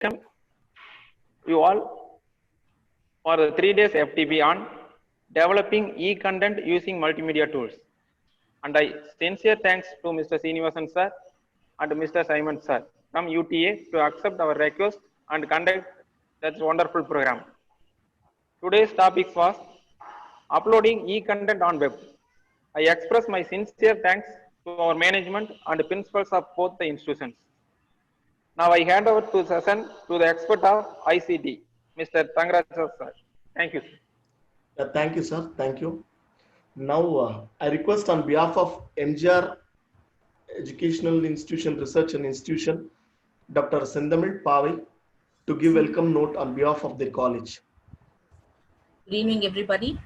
welcome you all for the 3 days FTP on developing e-content using multimedia tools. And I sincere thanks to Mr. Srinivasan sir and Mr. Simon sir from UTA to accept our request and conduct that wonderful program. Today's topic was uploading e-content on web. I express my sincere thanks to our management and principals of both the institutions. Now I hand over to session to the expert of ICT, Mr. Tangaraja sir. Thank you. Thank you, sir. Thank you. Now, I request on behalf of MGR Educational Institution Research and Institution, Dr. Sendamil Pavai, to give welcome note on behalf of the college. Good evening, everybody.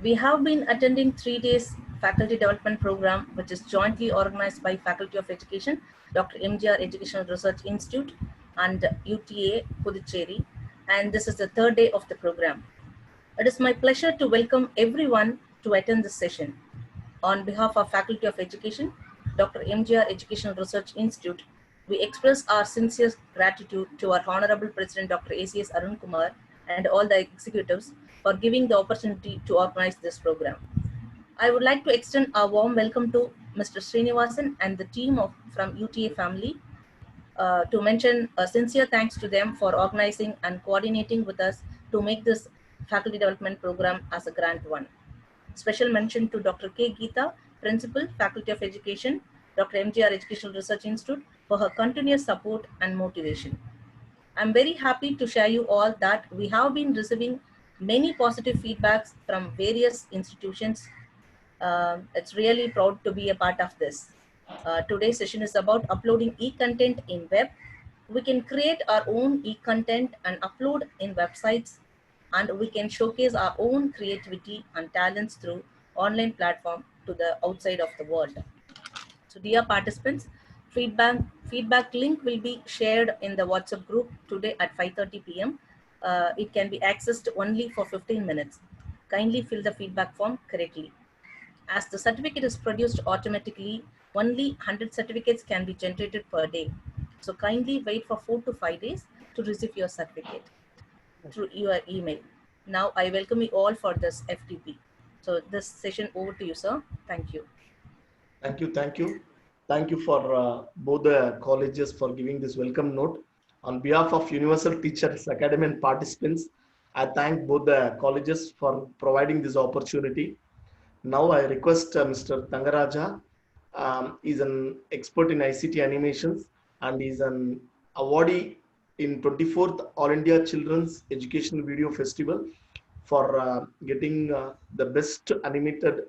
We have been attending 3 days faculty development program, which is jointly organized by Faculty of Education, Dr. MGR Educational Research Institute and UTA Puducherry. And this is the third day of the program. It is my pleasure to welcome everyone to attend this session. On behalf of Faculty of Education, Dr. MGR Educational Research Institute, we express our sincere gratitude to our Honorable President, Dr. ACS Arun Kumar, and all the executives for giving the opportunity to organize this program. I would like to extend a warm welcome to Mr. Srinivasan and the team from UTA family, to mention a sincere thanks to them for organizing and coordinating with us to make this faculty development program as a grant one. Special mention to Dr. K. Geeta, Principal, Faculty of Education, Dr. MGR Educational Research Institute, for her continuous support and motivation. I'm very happy to share you all that we have been receiving many positive feedbacks from various institutions. It's really proud to be a part of this. Today's session is about uploading e-content in web. We can create our own e-content and upload in websites, and we can showcase our own creativity and talents through online platform to the outside of the world. So dear participants, feedback link will be shared in the WhatsApp group today at 5:30 p.m. It can be accessed only for 15 minutes. Kindly fill the feedback form correctly. As the certificate is produced automatically, only 100 certificates can be generated per day. So kindly wait for 4 to 5 days to receive your certificate through your email. Now I welcome you all for this FTP. So this session over to you, sir. Thank you. Thank you. Thank you. Thank you for both the colleges for giving this welcome note. On behalf of Universal Teachers Academy and participants, I thank both the colleges for providing this opportunity. Now I request Mr. Tangaraja. He's an expert in ICT animations and is an awardee in 24th All India Children's Education Video Festival for getting the best animated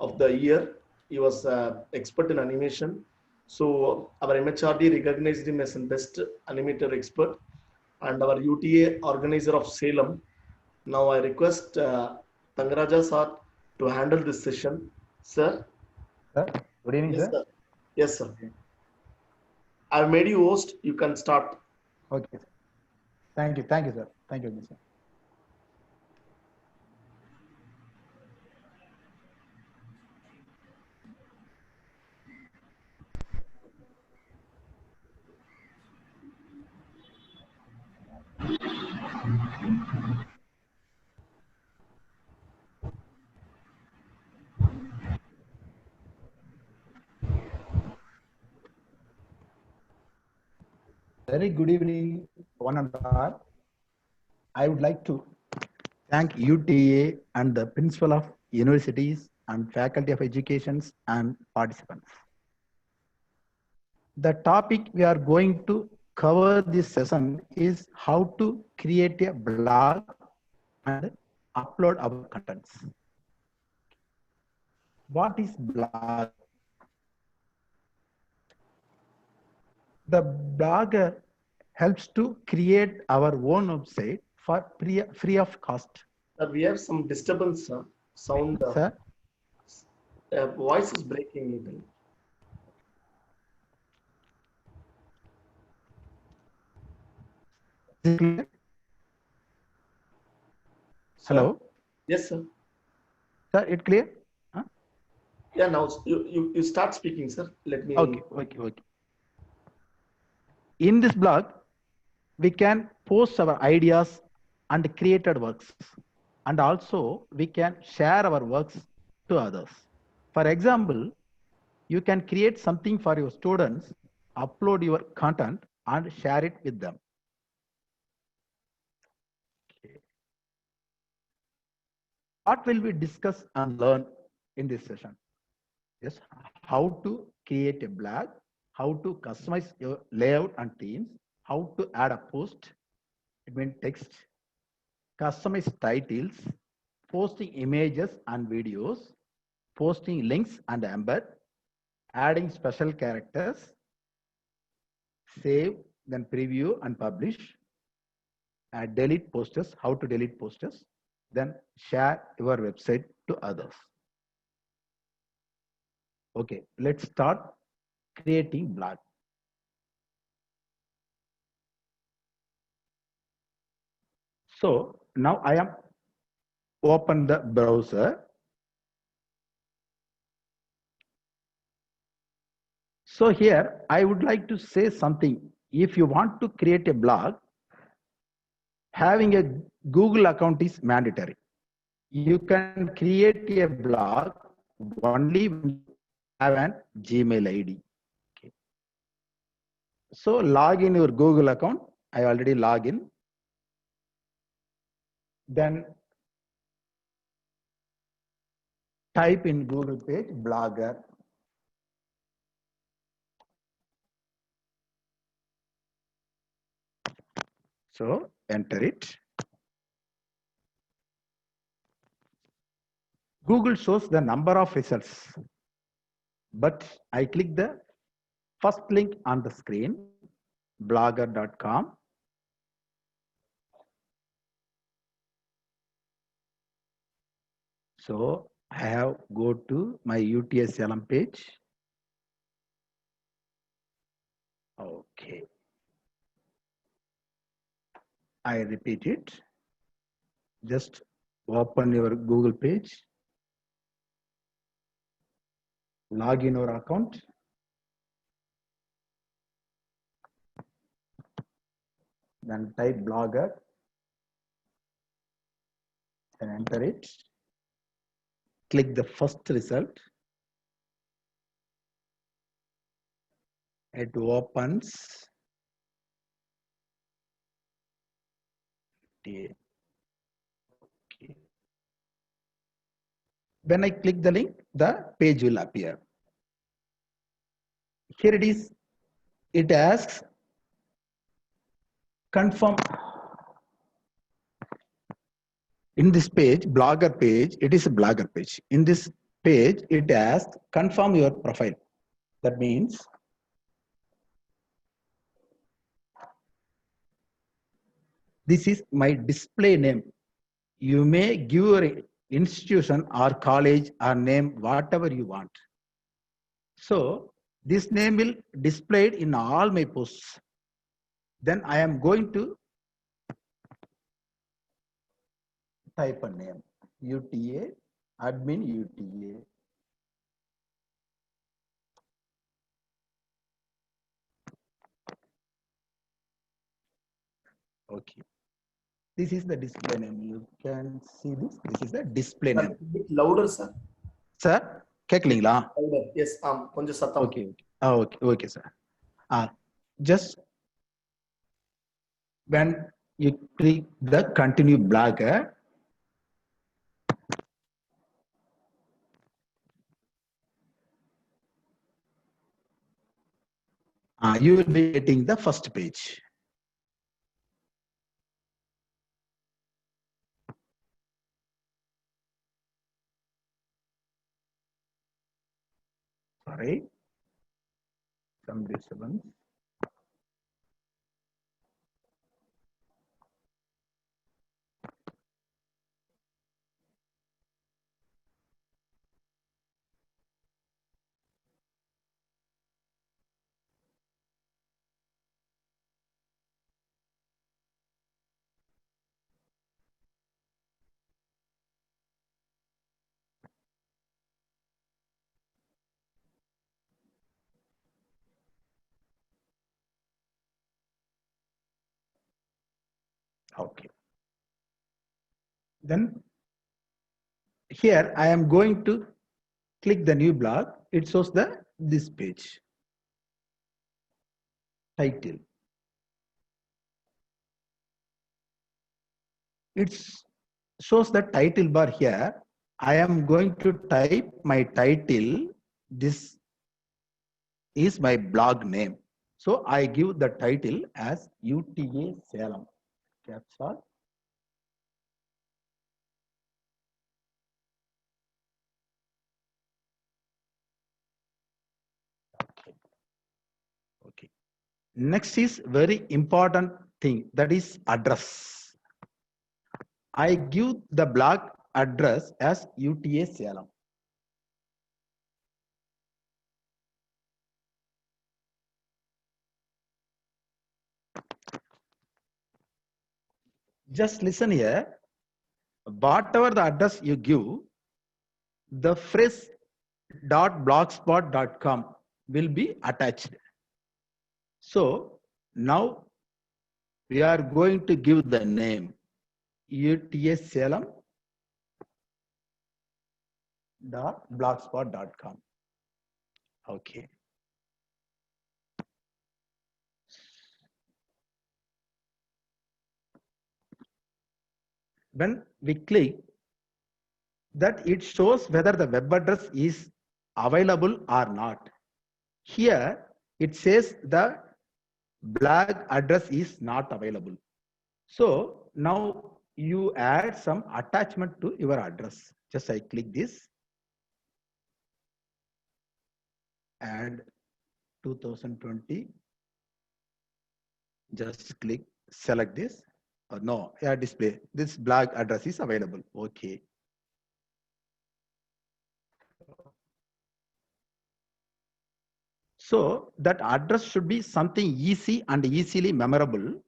of the year. He was expert in animation. So our MHRD recognized him as a best animator expert, and our UTA organizer of Salem. Now I request Tangaraja sir to handle this session. Sir? Sir, good evening, Yes, sir. sir. Yes, sir. I've made you host. You can start. Okay, sir. Thank you, sir. Thank you, sir. Very good evening, one and all. I would like to thank UTA and the principal of universities and faculty of educations and participants. The topic we are going to cover this session is how to create a blog and upload our contents. What is blog? The blogger helps to create our own website for free of cost. We have some disturbance, sound. Sir? Voice is breaking a little. Is it clear? Sir? Hello? Yes, sir. Sir, it clear? Huh? Yeah, now you start speaking, sir. Let me. Okay. In this blog, we can post our ideas and created works. And also we can share our works to others. For example, you can create something for your students, upload your content and share it with them. Okay. What will we discuss and learn in this session? Yes, how to create a blog, how to customize your layout and themes, how to add a post, it means text, customize titles, posting images and videos, posting links and embed, adding special characters, save, then preview and publish, delete posters, how to delete posters, then share your website to others. Okay, let's start creating blog. So now I am open the browser. So here I would like to say something. If you want to create a blog, having a Google account is mandatory. You can create a blog only when you have an Gmail ID. Okay. So log in your Google account. I already log in. Then type in Google page Blogger. So enter it. Google shows the number of results, but I click the first link on the screen, blogger.com. So I have go to my UTSLM page. Okay. I repeat it. Just open your Google page, log in your account. Then type Blogger and enter it. Click the first result. It opens. Okay. When I click the link, the page will appear. Here it is. It asks confirm. In this page, Blogger page, it is a Blogger page. In this page, it asks confirm your profile. That means this is my display name. You may give your institution or college or name whatever you want. So this name will displayed in all my posts. Then I am going to type a name, UTA, admin UTA. Okay. This is the display name. You can see this. This is the display Sir, name. a bit louder, sir. Sir, கேட்கலீங்களா? Louder. Yes, கொஞ்சம் சத்தம். Okay, okay. Okay, sir. Just when you click the continue Blogger, you will be getting the first page. Sorry, some disturbance. Okay. Then here I am going to click the new blog. It shows this page. Title. It shows the title bar here. I am going to type my title. This is my blog name. So I give the title as UTA Salem. Caps lock. Okay. Next is very important thing, that is address. I give the blog address as UTA Salem. Just listen here. Whatever the address you give, the phrase .blogspot.com will be attached. So now we are going to give the name UTA Salem .blogspot.com. Okay. When we click that, it shows whether the web address is available or not. Here it says the blog address is not available. So now you add some attachment to your address. Just I click this, add 2020. Just click, select this. No, yeah, display. This blog address is available. Okay. So that address should be something easy and easily memorable.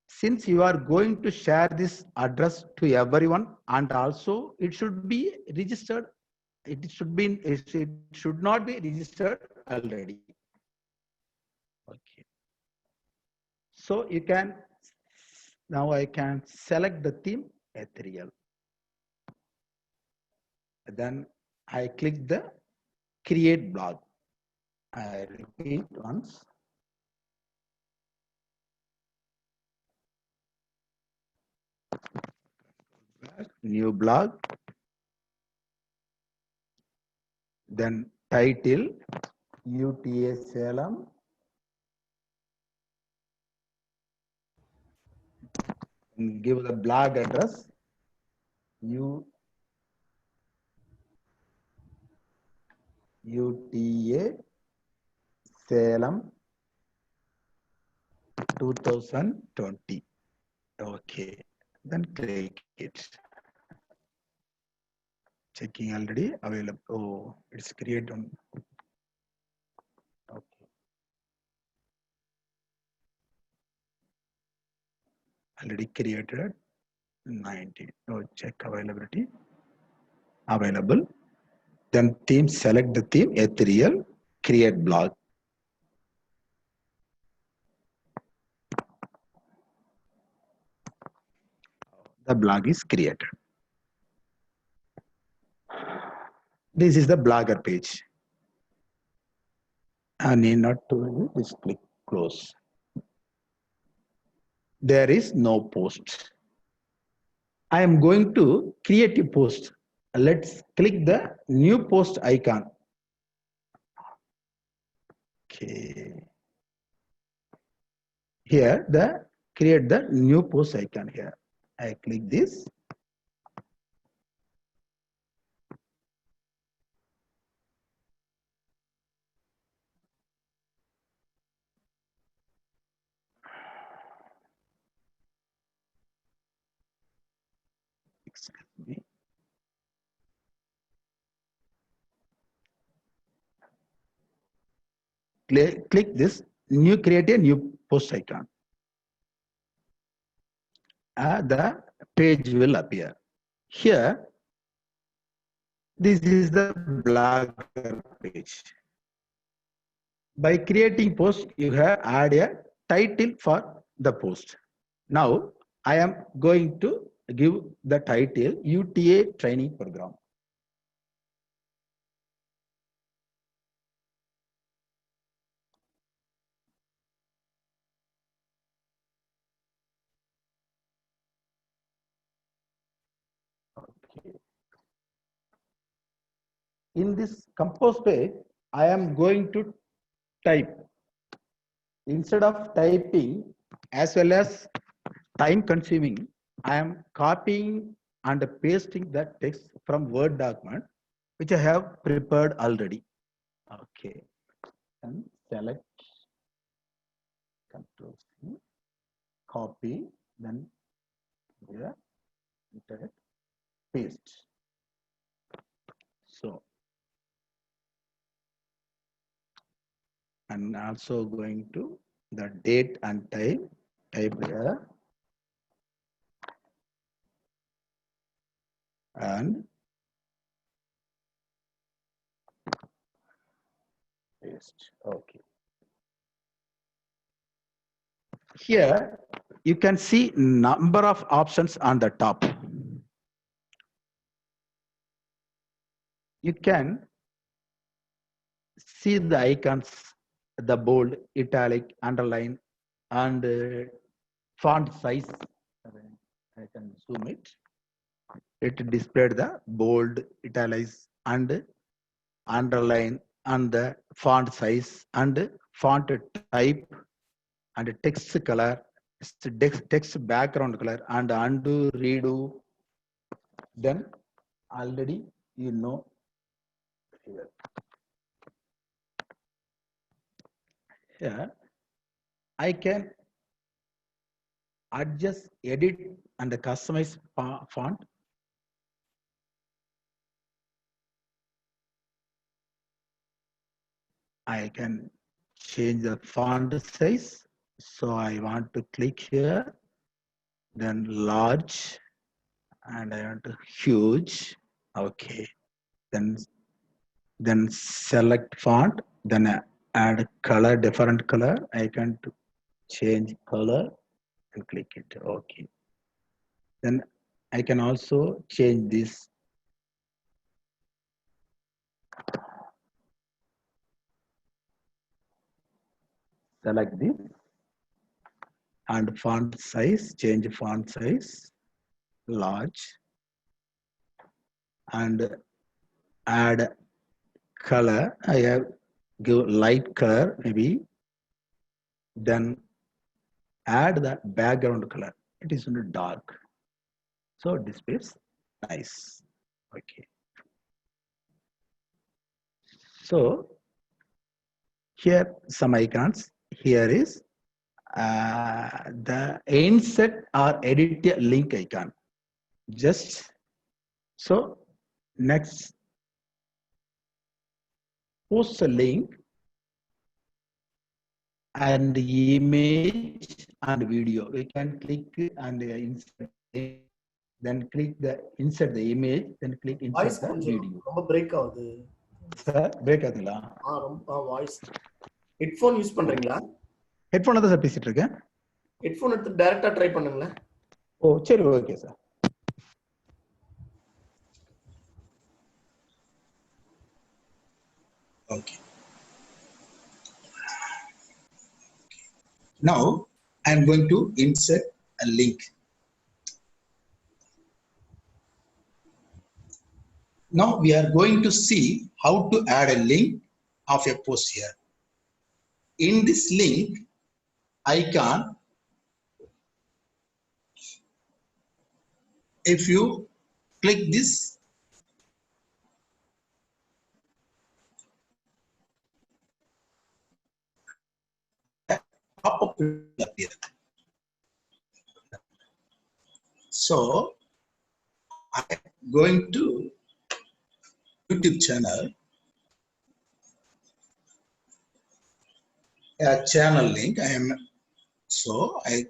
Since you are going to share this address to everyone, and also it should be registered. It should not be registered already. Okay. So you can, now I can select the theme Ethereal. Then I click the create blog. I repeat once. New blog. Then title UTA Salem. And give the blog address UTA Salem 2020. Okay, then click it. Checking already available. Oh, it's created on. Okay. Already created 90. Oh, check availability. Available. Then theme, select the theme, Ethereal, create blog. The blog is created. This is the blogger page. I need not to just click close. There is no post. I am going to create a post. Let's click the new post icon. Okay. Here, create the new post icon here. I click this. Excuse me. Click this new, create a new post icon. The page will appear. Here, this is the blogger page. By creating post, you have add a title for the post. Now, I am going to give the title UTA training program. Okay. In this compose page, I am going to type. Instead of typing as well as time consuming, I am copying and pasting the text from Word document, which I have prepared already. Okay. And select, Control C, copy, then here, enter it, paste. So, and also going to the date and time, type here, and paste. Okay. Here you can see number of options on the top. You can see the icons, the bold, italic, underline, and font size. I can zoom it. It displayed the bold, italics, and underline, and the font size, and font type, and text color, text background color, and undo, redo. Then already you know here. Here I can adjust, edit, and customize font. I can change the font size. So I want to click here, then large, and I want to huge. Okay. Then select font, then add color, different color. I can change color and click it. Okay. Then I can also change this. Select this and font size, change font size, large, and add color. I have give light color maybe. Then add the background color. It is dark, so it displays nice. Okay. So here some icons. Here is the insert or edit a link icon. Just so next, post a link and image and video. We can click and insert it, then click the insert the image, then click insert the video. break ஆகுது. Sir, break ஆகுதுங்களா? Voice headphone use பண்றீங்களா? Headphone தான் sir பேசிட்டு இருக்கேன். Headphone எடுத்து டைரக்டா try பண்ணுங்களேன். Oh சரி, okay sir. Okay. Now I am going to insert a link. Now we are going to see how to add a link of a post here. In this link icon, if you click this, pop-up will appear. So I am going to YouTube channel, a channel link. I am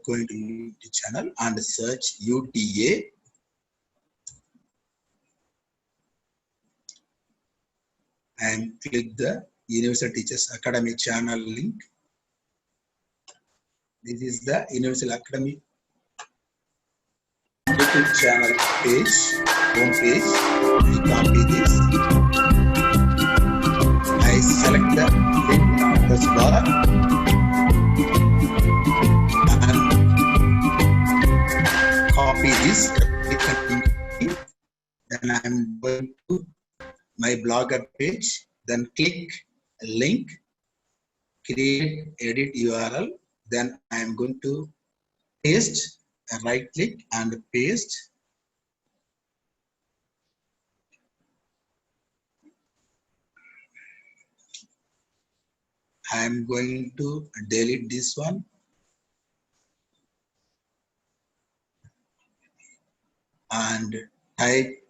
going to the channel and search UTA and click the Universal Teachers Academy channel link. This is the Universal Academy YouTube channel page, home page. I copy this. I select the link address bar and copy this. Then I am going to my Blogger page. Then click link, create edit URL. Then I am going to paste, right click and paste. I am going to delete this one. And type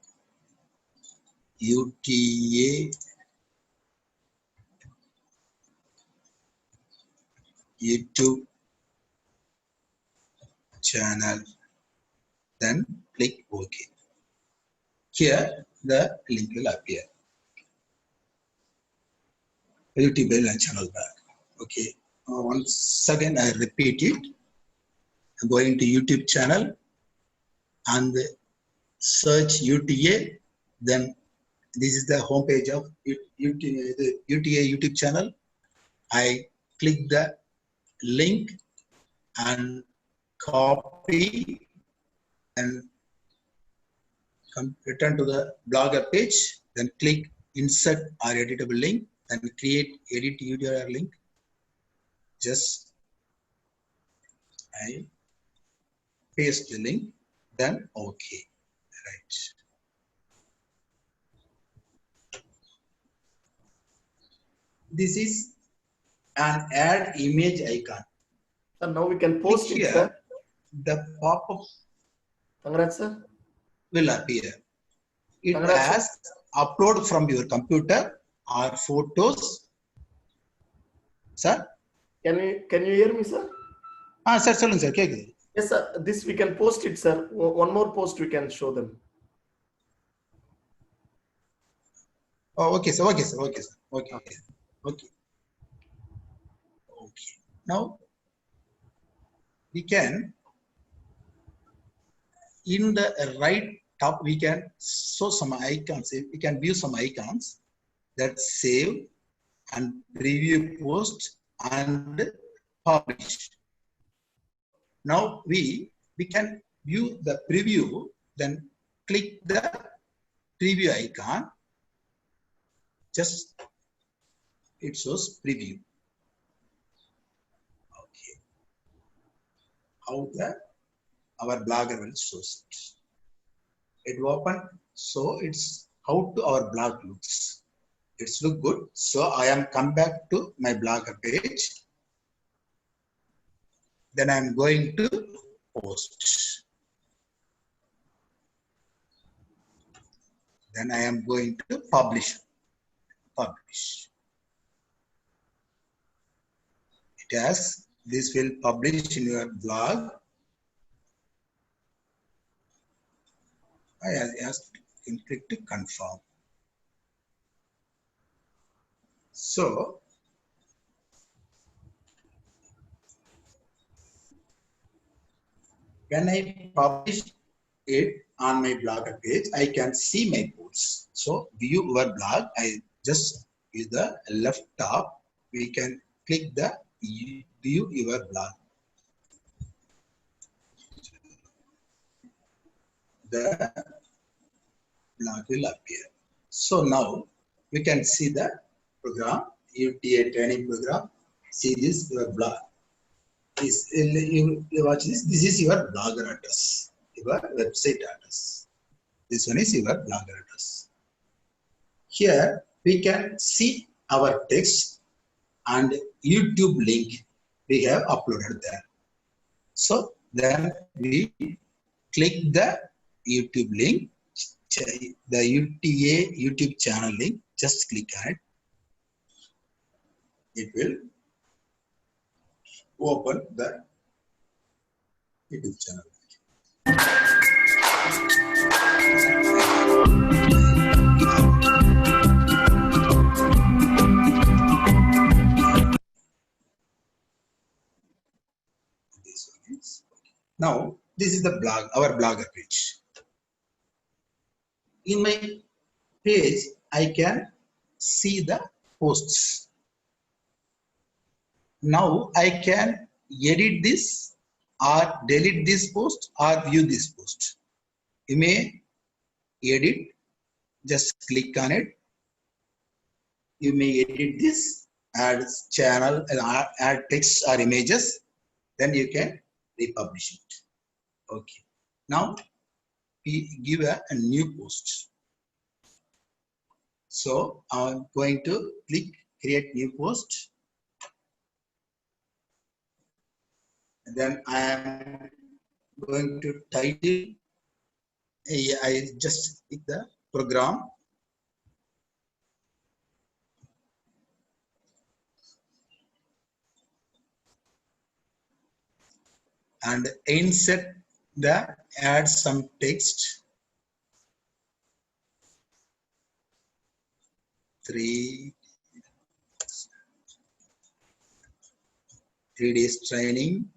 UTA YouTube channel, then click OK. Here the link will appear. YouTube channel back. Okay. Once again I repeat it. Going to YouTube channel and search UTA. Then this is the home page of UTA YouTube channel. I click the link and copy and return to the Blogger page. Then click insert or editable link and create edit URL link. Just I paste the link, then OK. Right. This is an add image icon. So now we can post Click it, here, sir. the pop-up Congrats, sir. will appear. It Congrats, has upload from your computer or photos. Sir? Can you hear me, sir? Sir, சொல்லுங்க sir. கேக்குது. Yes, sir. This we can post it, sir. One more post we can show them. Oh, okay, sir. Okay, sir. Okay, sir. Okay. Okay. Okay. Now we can, in the right top, we can show some icons. We can view some icons that save and preview post and publish. Now we can view the preview, then click the preview icon. Just it shows preview. Okay. How our Blogger will show it. It will open, so it's how to our blog looks. It's look good. So I am come back to my Blogger page. Then I am going to post. Then I am going to publish. It has, this will publish in your blog. I ask you click to confirm. So when I publish it on my Blogger page, I can see my posts. So view your blog. I just with the left top, we can click the view your blog. The blog will appear. So now we can see the program, UTA training program. See this your blog. You watch this. This is your Blogger address, your website address. This one is your Blogger address. Here we can see our text and YouTube link we have uploaded there. So then we click the YouTube link, the UTA YouTube channel link. Just click on it. It will open the YouTube channel. This one is. Now This is the blog, our blogger page. In my page, I can see the posts. Now I can edit this or delete this post or view this post. You may edit, just click on it. You may edit this, add channel, add text or images, then you can republish it. Okay. Now we give a new post. So I'm going to click create new post. And then I am going to title. I just click the program. And insert the add some text. 3 days training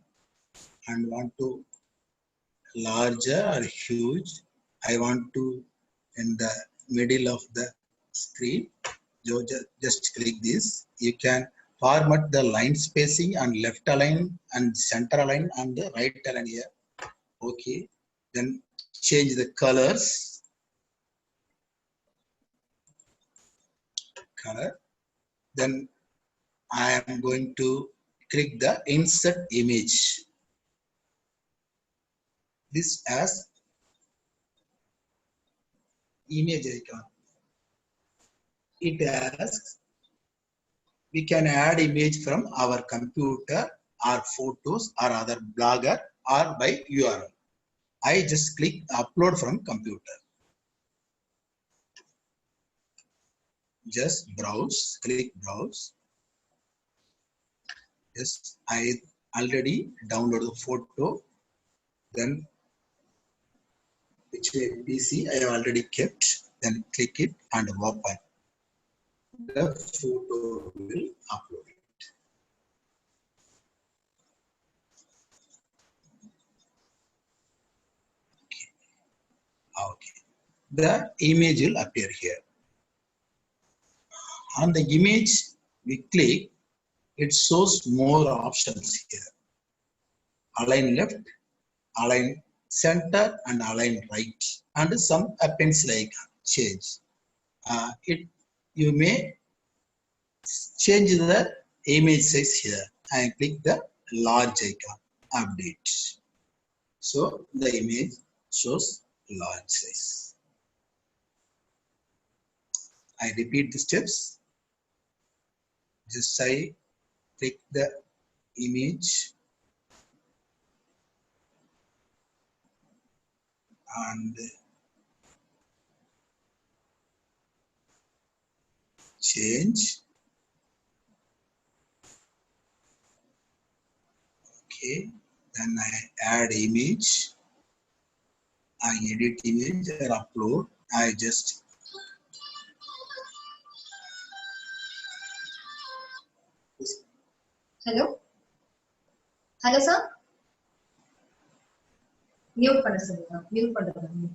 and want to larger or huge. I want to in the middle of the screen. Just click this. You can format the line spacing and left align and center align and the right align here. Okay. Then change the colors. Color. Then I am going to click the insert image. This as image icon. It asks we can add image from our computer or photos or other blogger or by URL. I just click upload from computer. Just browse, click browse. Yes, I already downloaded the photo. Then which way PC I have already kept. Then click it and open. The photo will upload it. Okay. The image will appear here. On the image we click, it shows more options here. Align left, align center and align right, and some pencil icon change. You may change the image size here and click the large icon, update. So the image shows large size. I repeat the steps. Just I click the image and change. Okay, then I add image. I edit image or upload. I just Hello? Hello, sir? Mute பண்ண சொல்லுங்க. Mute பண்ணுங்க.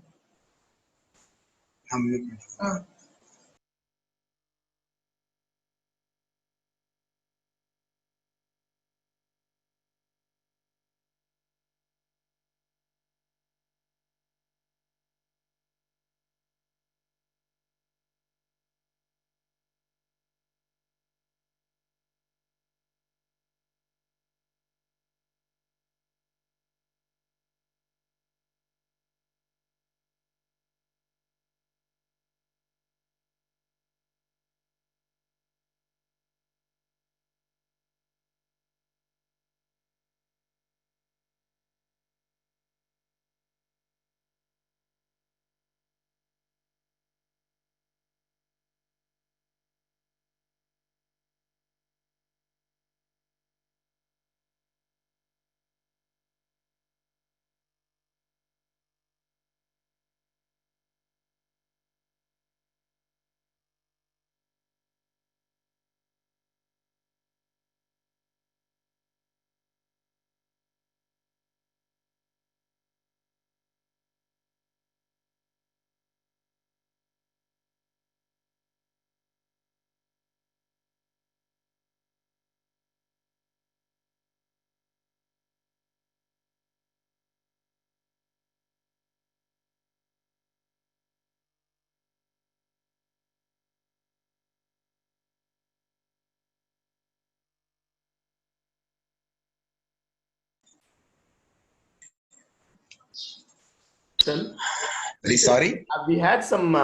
Very sorry. We had some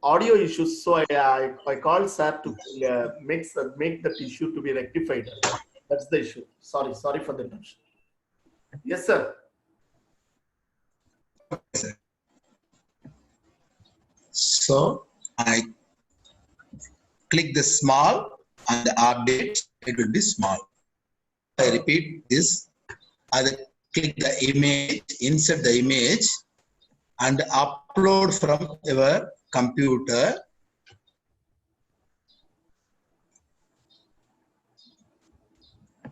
audio issues, so I called sir to make that issue to be rectified. That's the issue. Sorry for the interruption. Yes, sir. So I click the small and the update, it will be small. I repeat this. I click the image, insert the image and upload from your computer.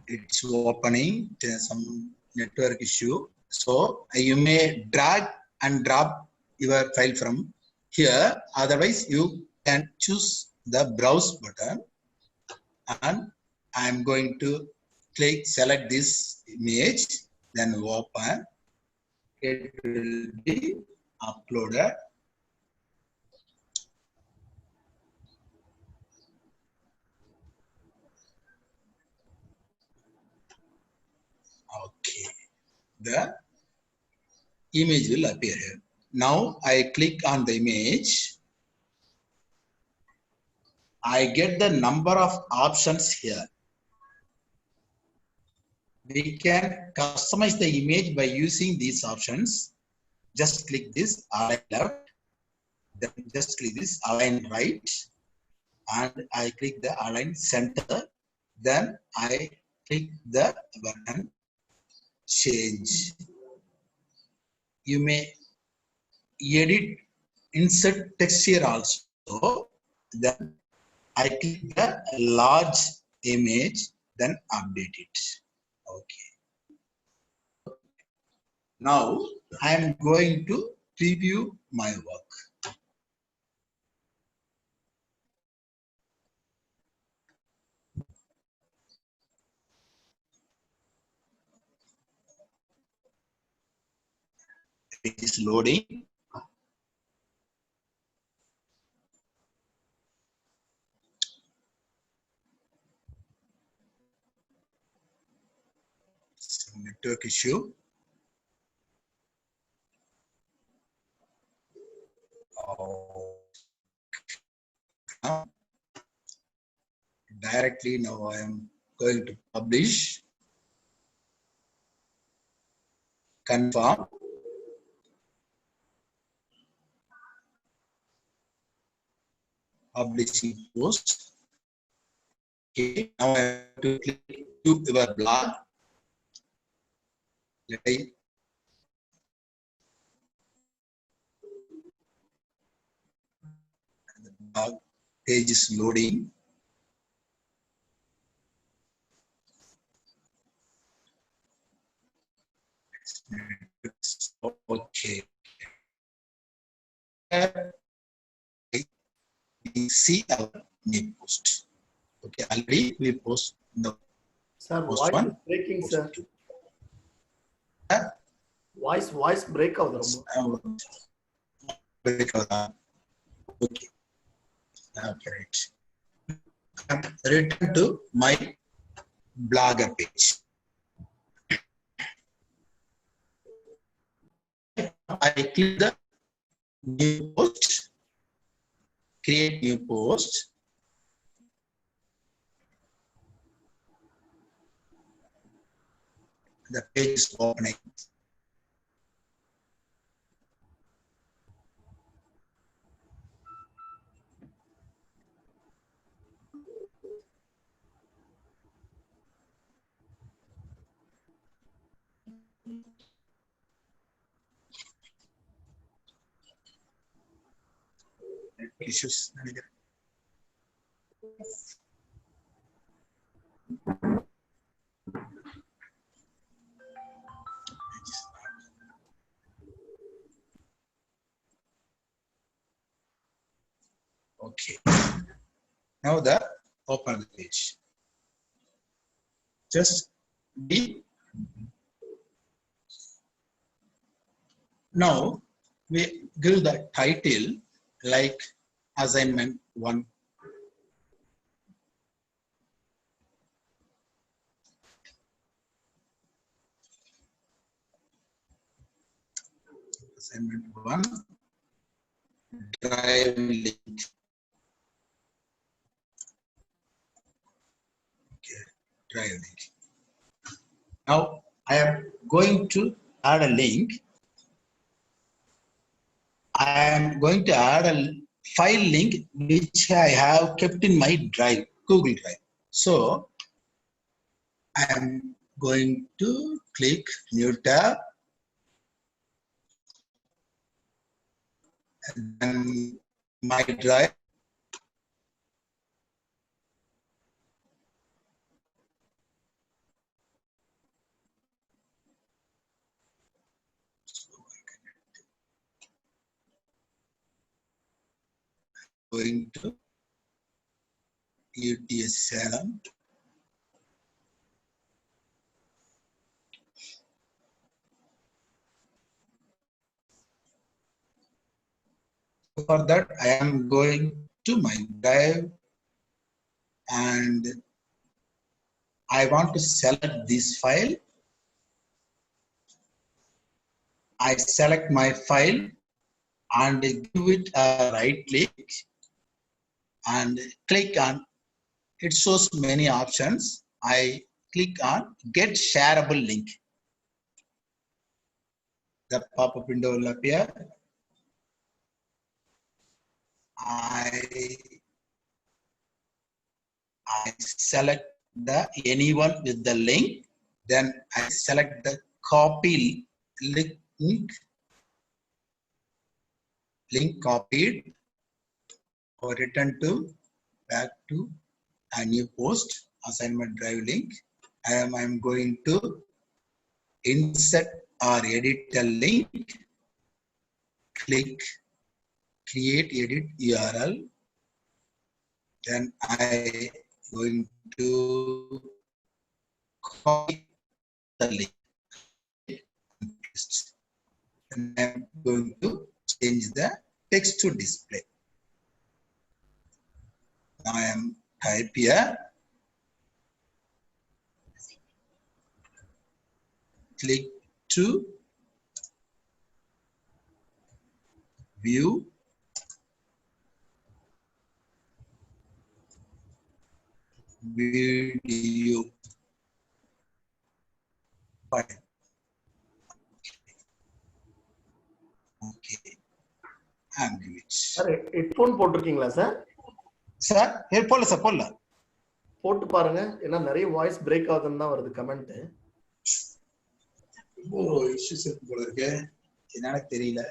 It's opening. There's some network issue. So you may drag and drop your file from here. Otherwise, you can choose the browse button, and I'm going to select this image, then open. It will be uploaded. Okay, the image will appear here. Now I click on the image. I get the number of options here. We can customize the image by using these options. Just click this align left, then just click this align right, and I click the align center. Then I click the button change. You may edit, insert text here also. Then I click the large image, then update it. Okay. Now I am going to preview my work. It is loading. Some network issue. Now, directly now I am going to publish, confirm. Publishing post. Okay, now I have to click to your blog. The blog page is loading. Okay. We see our new post. Okay, already we post the Sir, post voice one. is breaking, Post sir. two. Voice break out. Okay. Okay, right. Return to my Blogger page. I click the new post, create new post. The page is opening. Issues. Okay. Now the open the page. Just be. Now we give the title like assignment 1. Assignment 1, drive link. Okay, drive link. Now I am going to add a link. I am going to add a file link which I have kept in my drive, Google Drive. So I am going to click New tab, and then my drive. Going to UTS Salem. For that, I am going to my drive and I want to select this file. I select my file and give it a right click and click on, it shows many options. I click on get shareable link. The pop-up window will appear. I select the anyone with the link, then I select the copy link copied or return to back to a new post assignment drive link. I am going to insert or edit the link, click create edit URL, then I going to copy the link and paste. And I'm going to change the text to display. Now I am type here, click to view video file. Okay, and give it. Sir headphone போட்டிருக்கீங்களா sir? Sir போடல sir, போடல. போட்டு பாருங்க, ஏன்னா நிறைய voice break ஆகுதுன்னு தான் வருது கமெண்ட். இஷ்யூஸ் இருக்கு போல இருக்கு, என்னன்னு தெரியல.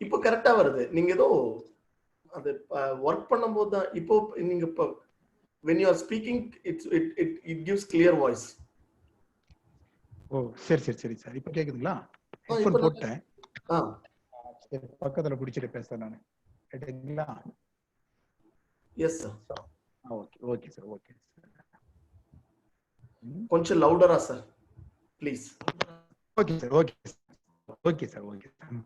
இப்போ கரெக்டா வருது. நீங்க ஏதோ அது ஒர்க் பண்ணும்போது தான். இப்போ நீங்க இப்போ when you are speaking it gives clear voice. ஓ சரி சரி சரி சார், இப்போ கேக்குதுங்களா? ஹெட்ஃபோன் போட்டேன். சரி, பக்கத்துல பிடிச்சிட்டு பேசுறேன் நான். கேக்குதுங்களா? Yes sir. Okay okay sir, okay sir. கொஞ்சம் லவுடரா sir please. Okay sir, okay okay sir, okay sir.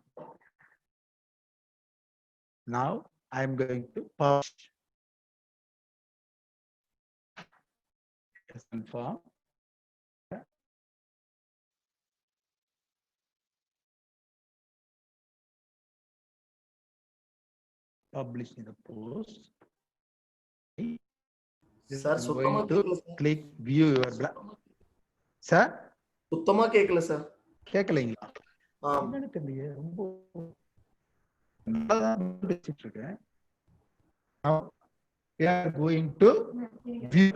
Now I am going to publish. Yes, confirm. Publish in the post. Sir, going to click view your sir. சுத்தமா கேக்கல sir. கேக்கலீங்களா? என்னன்னு தெரியல, ரொம்ப நல்லா பேசிட்டு இருக்கேன். Now we are going to view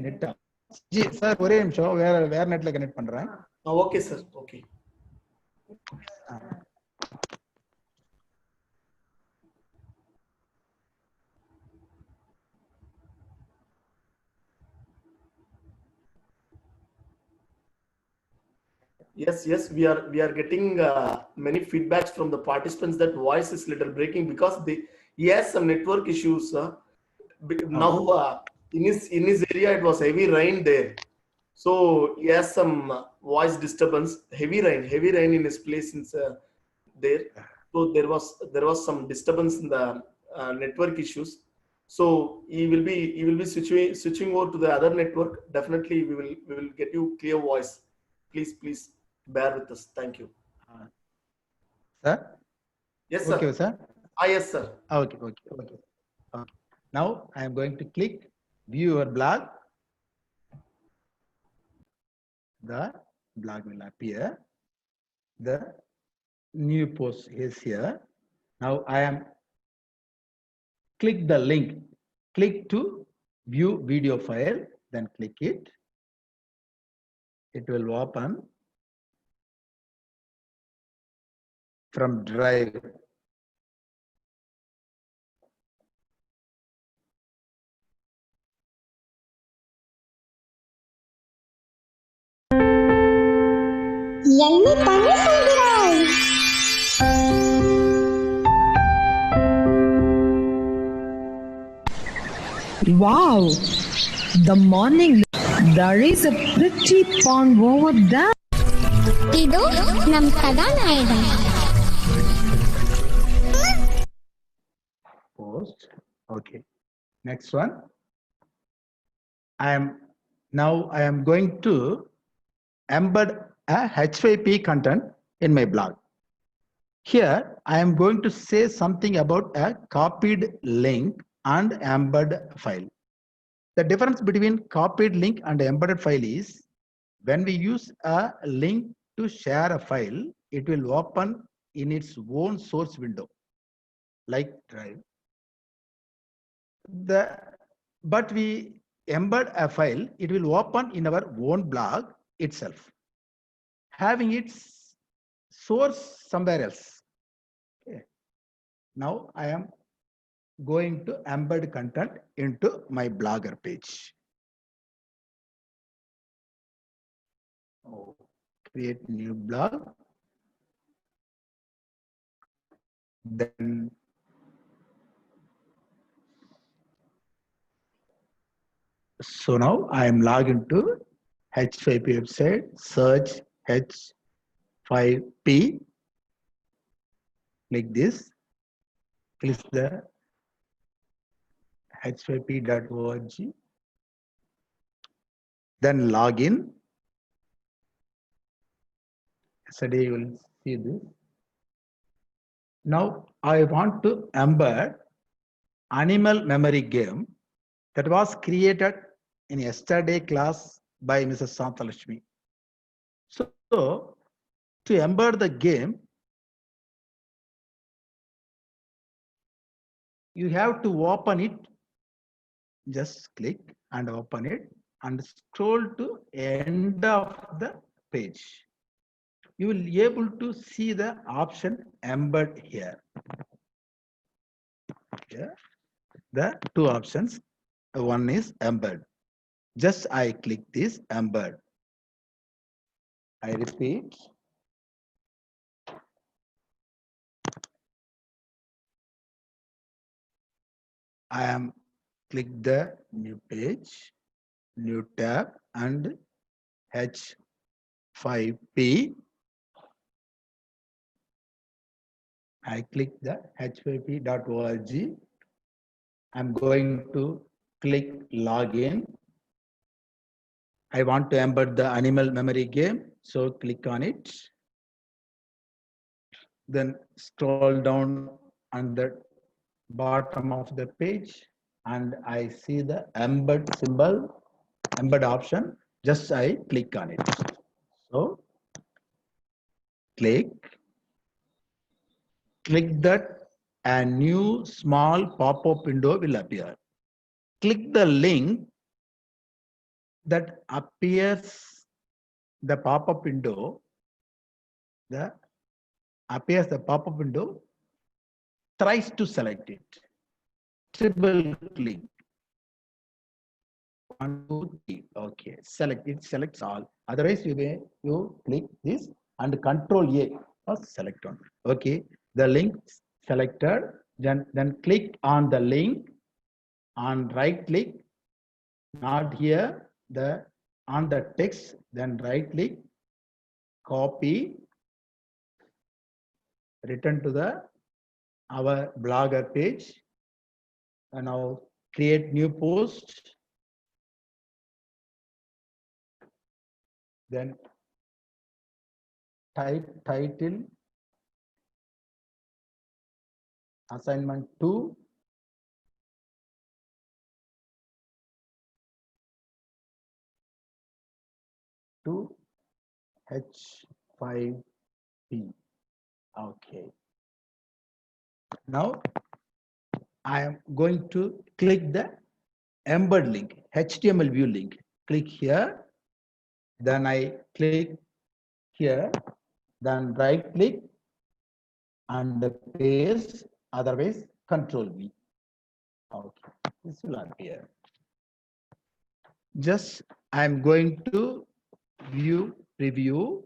net. G sir ஒரே நிமிஷம், வேற நெட்ல கனெக்ட் பண்றேன். Okay sir, okay. Yes, we are getting many feedbacks from the participants that voice is little breaking because he has some network issues. Now in his area it was heavy rain there, so he has some voice disturbance. Heavy rain in his place there, so there was some disturbance in the network issues. So he will be switching over to the other network. Definitely we will get you clear voice. Please bear with us. Thank you. Sir? Yes, sir. Okay, sir. Yes, sir. Okay. Now I am going to click view your blog. The blog will appear. The new post is here. Now I am click the link. Click to view video file. Then click it. It will open from Drive. என்ன பண்ண சொல்கிறாய்? Wow, the morning. There is a pretty pond over there. இதோ நம் கதாநாயகன். Post. Okay. Next one. I am going to embed a H5P content in my blog. Here I am going to say something about a copied link and embed file. The difference between copied link and embedded file is when we use a link to share a file, it will open in its own source window like Drive. But we embed a file, it will open in our own blog itself, having its source somewhere else. Okay. Now I am going to embed content into my Blogger page. Create new blog. Then so now I am logged into H5P website, search H5P, like this, click the h5p.org, then log in. Yesterday you will see this. Now I want to embed animal memory game that was created in yesterday class by Mrs. Santalakshmi. So to embed the game, you have to open it. Just click and open it and scroll to end of the page. You will be able to see the option embed here. Okay. The two options. One is embed. Just I click this embed. I repeat. I am click the new page, new tab and H5P. I click the h5p.org. I'm going to click login. I want to embed the animal memory game, so click on it. Then scroll down on the bottom of the page and I see the embed symbol, embed option. Just I click on it. So click that, a new small pop-up window will appear. Click the link that appears, the pop-up window, the pop-up window, tries to select it. Triple click. 1, 2, 3. Okay, select it, selects all. Otherwise, you click this and Control A or select one. Okay, the link selected. Then click on the link, on right click, not here, on the text, then right click, copy, return to our Blogger page, and now create new post. Then type title, assignment 2, to H5P. Okay. Now I am going to click the embed link, HTML view link. Click here. Then I click here. Then right click and paste. Otherwise, Control V. Okay. This will appear. Just I am going to view preview.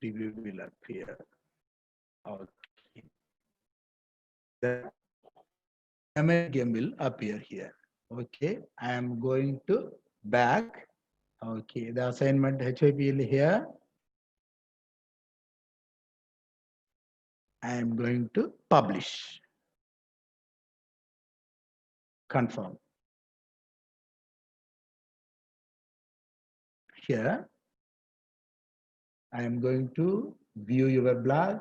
Preview will appear. Okay. The game will appear here. Okay. I am going to back. Okay. The assignment HYP will here. I am going to publish. Confirm. Here, I am going to view your blog.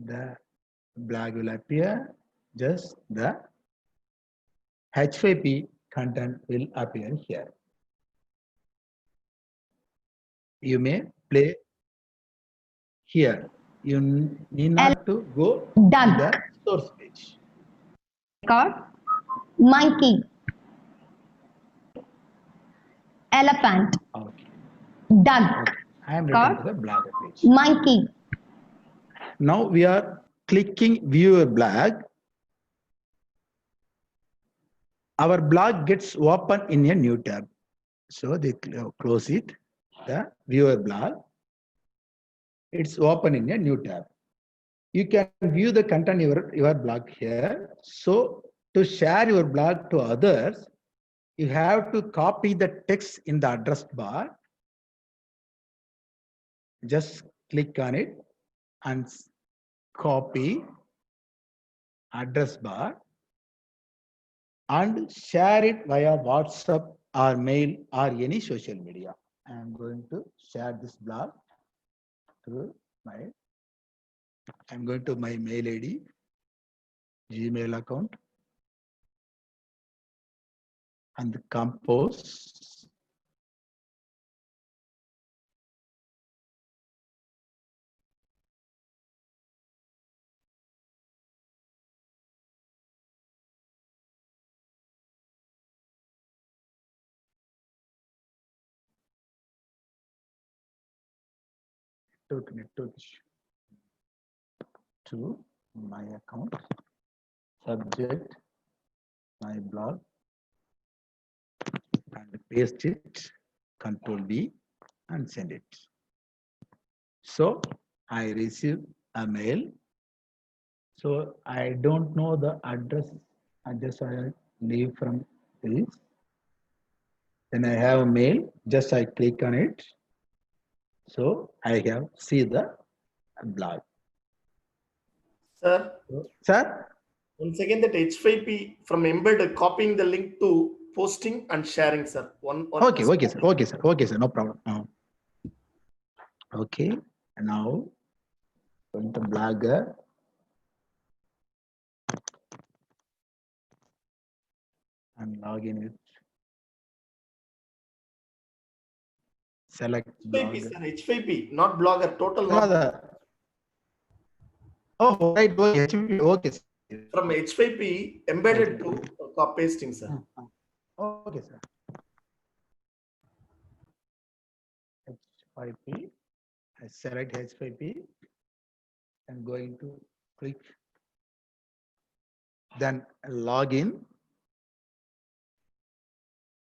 The blog will appear. Just the H5P content will appear here. You may play here. You need not to go to the source page. Record. Monkey. Elephant. Okay. Duck. Okay. I am returning to the blog page. Monkey. Now we are clicking view your blog. Our blog gets open in a new tab. So they close it, the viewer blog. It's open in a new tab. You can view the content your blog here. So to share your blog to others, you have to copy the text in the address bar. Just click on it and copy address bar and share it via WhatsApp or mail or any social media. I am going to share this blog to my mail ID, Gmail account, and compose. Network issue. To my account, subject, my blog, and paste it, Control V, and send it. So I receive a mail. So I don't know the address. I just leave from this. Then I have a mail. Just I click on it. So I have see the blog. Sir, Sir? once again that H5P from embed copying the link to posting and sharing, sir. Okay, sir. No problem. Okay, and now going to Blogger. And log in with select H5P, sir, H5P, not Blogger, total. Oh, right. Okay. From H5P embedded to copy pasting, sir. Okay, sir. H5P. I select H5P and going to click. Then log in.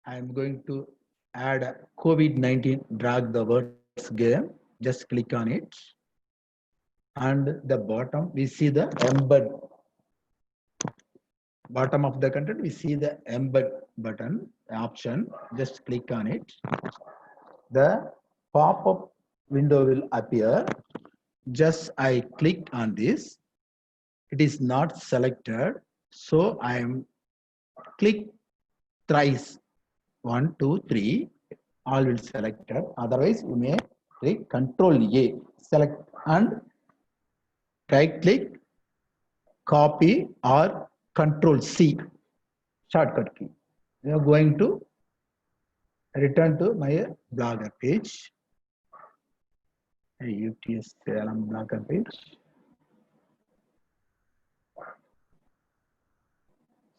I'm going to add a COVID-19 drag the words game. Just click on it. And the bottom, we see the embed. Bottom of the content, we see the embed button option. Just click on it. The pop-up window will appear. Just I click on this. It is not selected. So I am click thrice. 1, 2, 3. All will selected. Otherwise, you may click Control A, select and right click, copy or Control C, shortcut key. You are going to return to my Blogger page. UTS Salem Blogger page.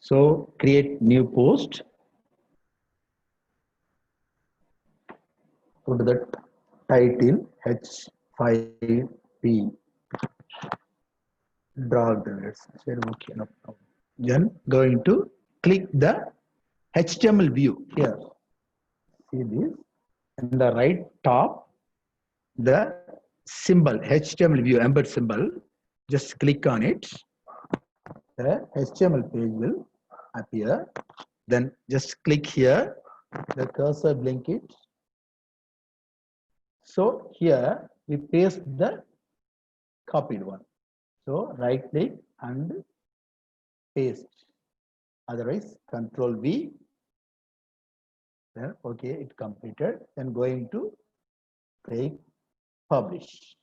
So create new post. Put the title H5P. Drag the words. Okay, no problem. Then going to click the HTML view here. See this in the right top, the symbol HTML view embed symbol. Just click on it. The HTML page will appear. Then just click here. The cursor blink it. So here we paste the copied one. So right click and paste. Otherwise, Control V. Then okay, it completed. Then going to click publish.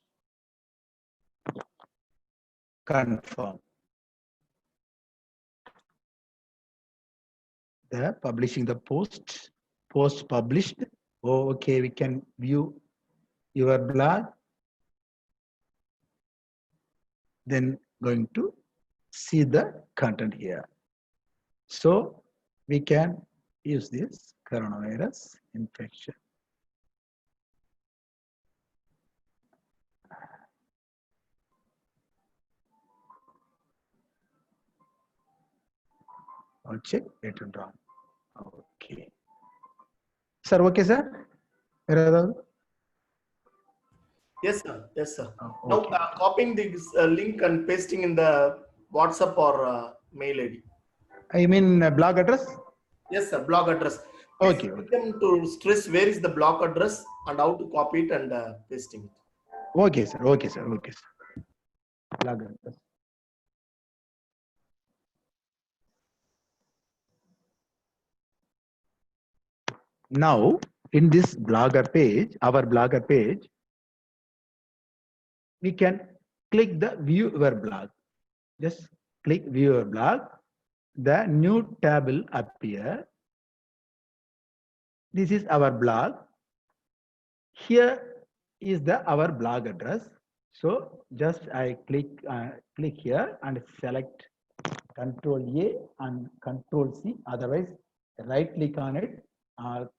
Confirm. There publishing the post. Post published. Oh, okay, we can view your blog. Then going to see the content here. So we can use this coronavirus infection. I'll check it and wrong. Okay. Sir, okay, sir? Yes, sir. Yes, sir. Oh, Now, okay. copying this link and pasting in the WhatsApp or mail ID. I mean blog address? Yes, sir. Blog address. Please Okay, get okay. them to stress where is the blog address and how to copy it and pasting it. Okay, sir. Okay, sir. Okay, sir. Blog address. Now, in this blogger page, our blogger page, we can click the view your blog. Just click view your blog. The new tab will appear. This is our blog. Here is the our blog address. So just I click here and select Control A and Control C. Otherwise, right click on it,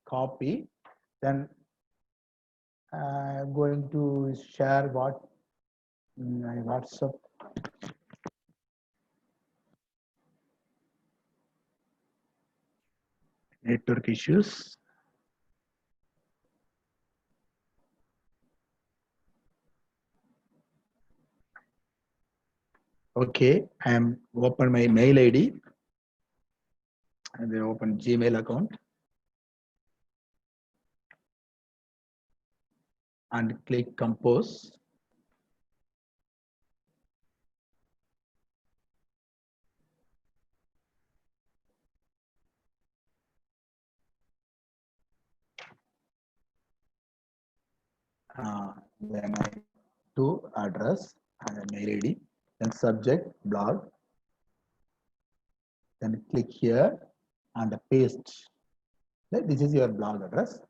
copy. Then going to share what my WhatsApp. Network issues. Okay, I am open my mail ID and then open Gmail account and click compose. Then I to address and mail ID, then subject blog. Then click here and paste. This is your blog address.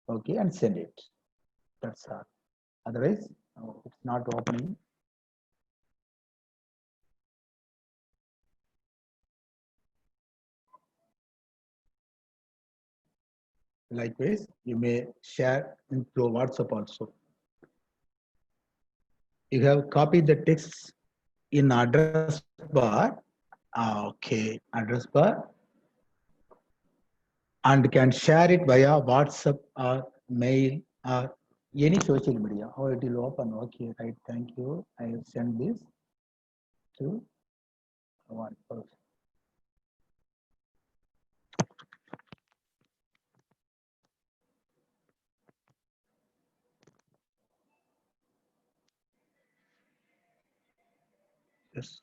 Okay, and send it. That's all. Otherwise, it's not opening. Likewise, you may share through WhatsApp also. You have copied the text in address bar. Okay, address bar. And can share it via WhatsApp or mail or any social media. Oh, it will open. Okay, right. Thank you. I will send this to one person. Yes.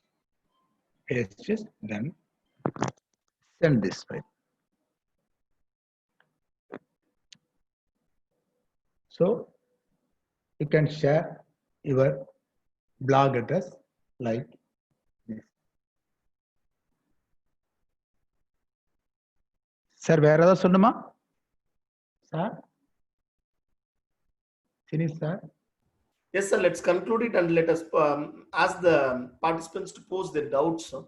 Paste this, then send this file. So you can share your blog address like this. Sir, where are the Sundama? Sir? Finish, sir. Yes, sir. Let's conclude it and let us ask the participants to pose their doubts. Sir.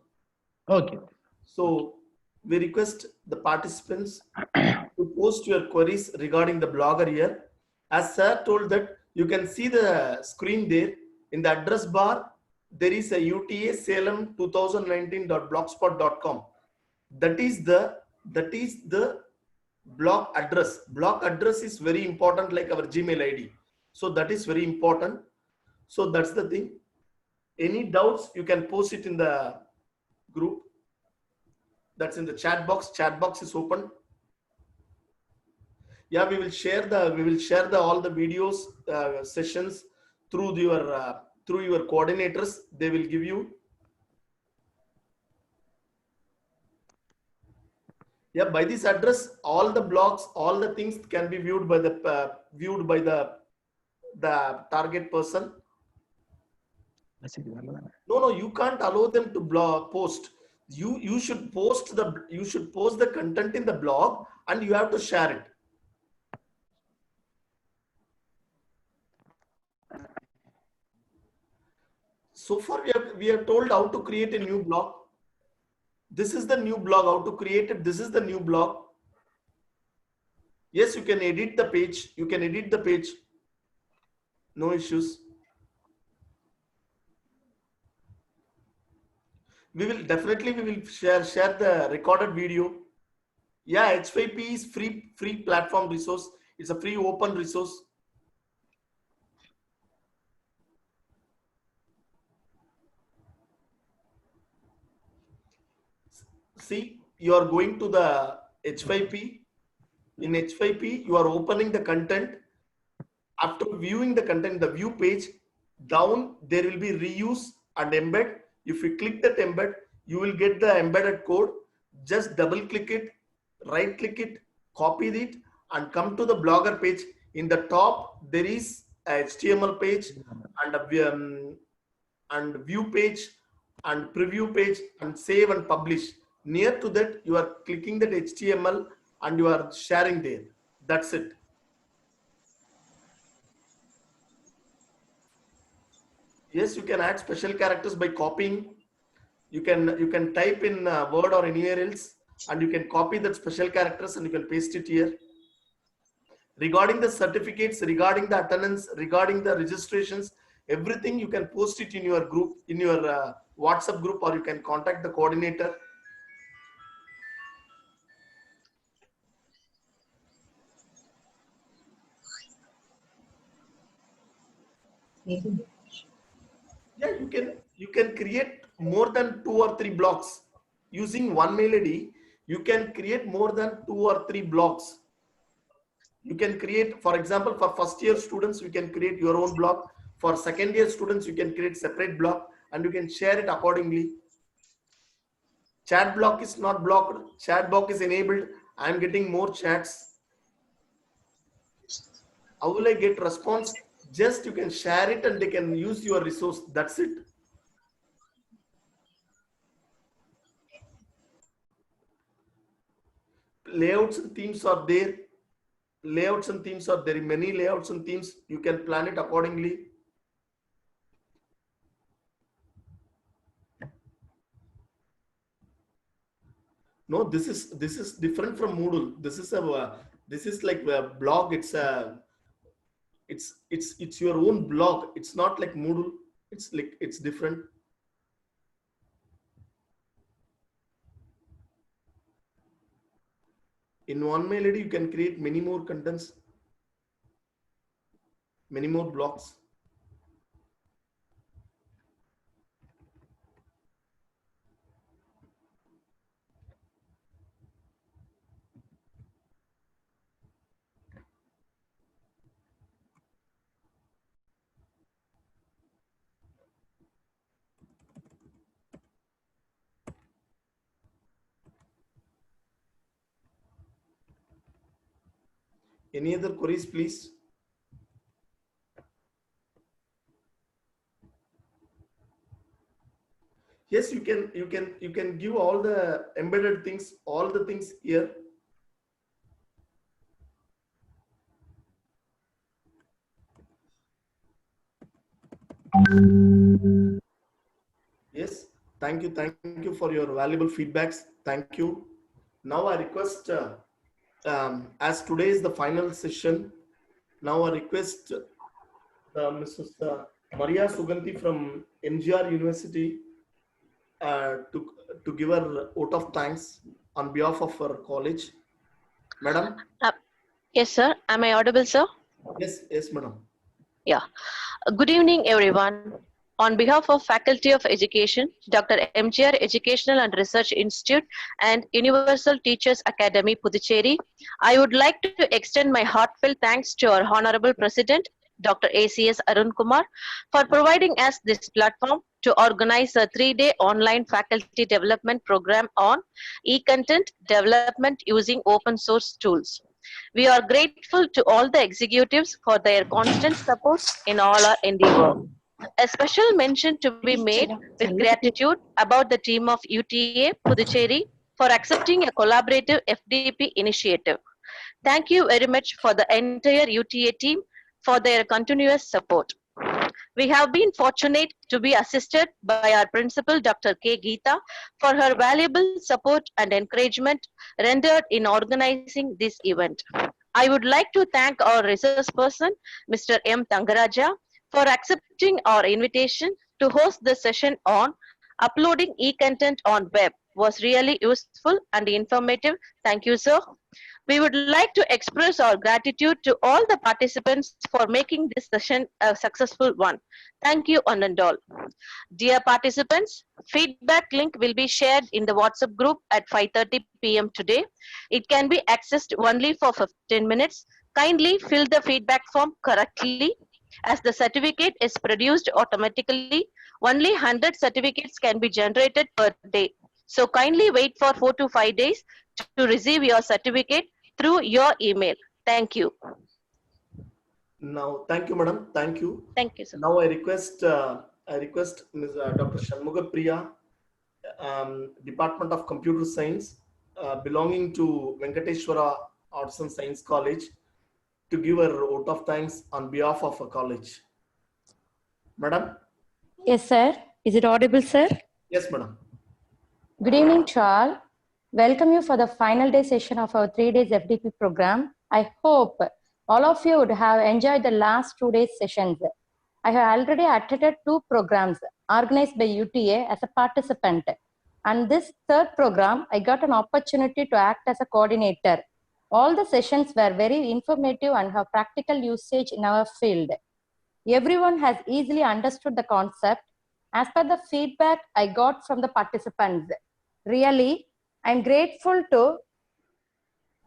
Okay. So we request the participants to post your queries regarding the blogger here. As sir told that you can see the screen there in the address bar. There is a UTA Salem 2019.blogspot.com. That is the blog address. Blog address is very important, like our Gmail ID. So that is very important. So that's the thing. Any doubts, you can post it in the group. That's in the chat box. Chat box is open. Yeah, we will share the all the videos sessions through your coordinators. They will give you. Yeah, by this address, all the blogs, all the things can be viewed by the target person. No, you can't allow them to post. You should post the content in the blog and you have to share it. So far we are told how to create a new blog. This is the new blog, how to create it. This is the new blog. Yes, you can edit the page. You can edit the page. No issues. We will share the recorded video. Yeah, H5P is free platform resource. It's a free open resource. See, you are going to the H5P. In H5P, you are opening the content. After viewing the content, the view page, down there will be reuse and embed. If you click that embed, you will get the embedded code. Just double click it, right click it, copy it, and come to the blogger page. In the top, there is a HTML page and and view page and preview page and save and publish. Near to that, you are clicking that HTML and you are sharing there. That's it. Yes, you can add special characters by copying. You can type in Word or anywhere else, and you can copy that special characters and you can paste it here. Regarding the certificates, regarding the attendance, regarding the registrations, everything you can post it in your group, in your WhatsApp group, or you can contact the coordinator. Yeah, you can create more than 2 or 3 blocks using one mail ID. You can create more than 2 or 3 blocks. You can create, for example, for first year students, you can create your own blog. For second year students, you can create separate blog and you can share it accordingly. Chat block is not blocked. Chat block is enabled. I am getting more chats. How will I get response? Just you can share it and they can use your resource. That's it. Layouts and themes are there. Layouts and themes are there. Many layouts and themes. You can plan it accordingly. No, this is different from Moodle. This is like a blog. It's your own blog. It's not like Moodle. It's different. In one mail ID, you can create many more contents, many more blocks. Any other queries, please? Yes, you can give all the embedded things, all the things here. Yes, thank you for your valuable feedbacks. Thank you. Now I request, as today is the final session, now I request Mrs. Maria Suganti from MGR University to give her vote of thanks on behalf of her college. Madam? Yes, sir. Am I audible, sir? Yes, madam. Yeah. Good evening, everyone. On behalf of Faculty of Education, Dr. MGR Educational and Research Institute and Universal Teachers Academy, Puducherry, I would like to extend my heartfelt thanks to our Honorable President, Dr. ACS Arun Kumar, for providing us this platform to organize a 3-day online faculty development program on e-content development using open source tools. We are grateful to all the executives for their constant support in all our endeavor. A special mention to be made with gratitude about the team of UTA Puducherry for accepting a collaborative FDP initiative. Thank you very much for the entire UTA team for their continuous support. We have been fortunate to be assisted by our principal, Dr. K. Geeta, for her valuable support and encouragement rendered in organizing this event. I would like to thank our resource person, Mr. M. Tangaraja, for accepting our invitation to host the session on uploading e-content on web. Was really useful and informative. Thank you, sir. We would like to express our gratitude to all the participants for making this session a successful one. Thank you one and all. Dear participants, feedback link will be shared in the WhatsApp group at 5:30 p.m. today. It can be accessed only for 15 minutes. Kindly fill the feedback form correctly. As the certificate is produced automatically, only 100 certificates can be generated per day. So kindly wait for 4 to 5 days to receive your certificate through your email. Thank you. Now, thank you, madam. Thank you. Thank you, sir. Now I request Ms. Dr. Shanmuga Priya, Department of Computer Science, belonging to Venkateshwara Arts and Science College, to give her vote of thanks on behalf of a college. Madam? Yes, sir. Is it audible, sir? Yes, madam. Good evening to all. Welcome you for the final day session of our 3 days FDP program. I hope all of you would have enjoyed the last 2 days sessions. I have already attended 2 programs organized by UTA as a participant. And this third program, I got an opportunity to act as a coordinator. All the sessions were very informative and have practical usage in our field. Everyone has easily understood the concept as per the feedback I got from the participants. Really, I'm grateful to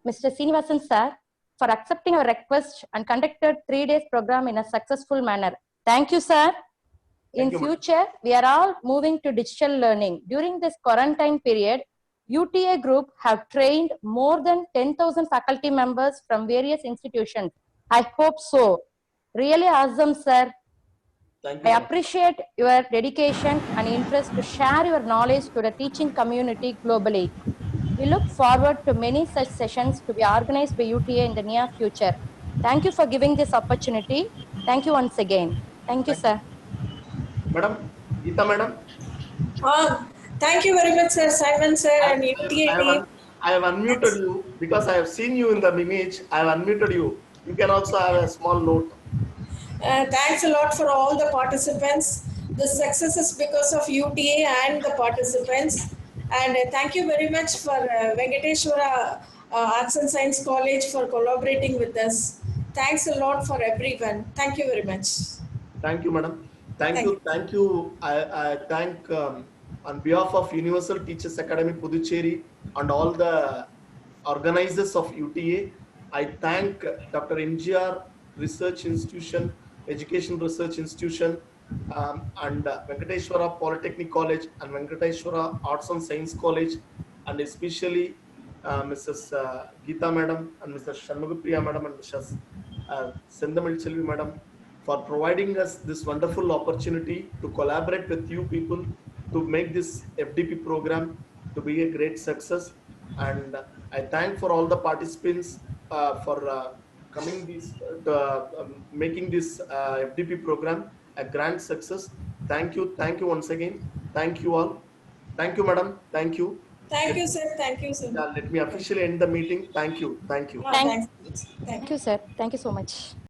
Mr. Srinivasan sir for accepting our request and conducted 3 days program in a successful manner. Thank you, sir. In future, we are all moving to digital learning. During this quarantine period, UTA group have trained more than 10,000 faculty members from various institutions. I hope so. Really awesome, sir. Thank you. I appreciate your dedication and interest to share your knowledge to the teaching community globally. We look forward to many such sessions to be organized by UTA in the near future. Thank you for giving this opportunity. Thank you once again. Thank you, sir. Madam, Geeta madam. Thank you very much, sir. Simon sir and UTA team. I have unmuted you because I have seen you in the image. I have unmuted you. You can also have a small note. Thanks a lot for all the participants. The success is because of UTA and the participants. And thank you very much for Venkateshwara Arts and Science College for collaborating with us. Thanks a lot for everyone. Thank you very much. Thank you, madam. Thank you. I thank on behalf of Universal Teachers Academy Puducherry and all the organizers of UTA. I thank Dr. MGR Research Institution, Education Research Institution, and Venkateshwara Polytechnic College and Venkateshwara Arts and Science College, and especially Mrs. Geeta Madam and Mr. Shanmugapriya Madam and Mrs. Sendamil Chelvi Madam for providing us this wonderful opportunity to collaborate with you people to make this FDP program to be a great success. And I thank for all the participants for coming making this FDP program a grand success. Thank you once again. Thank you all. Thank you, madam. Thank you. Thank you, sir. Thank you, sir. Let me officially end the meeting. Thank you. Thanks. Thank you, sir. Thank you so much.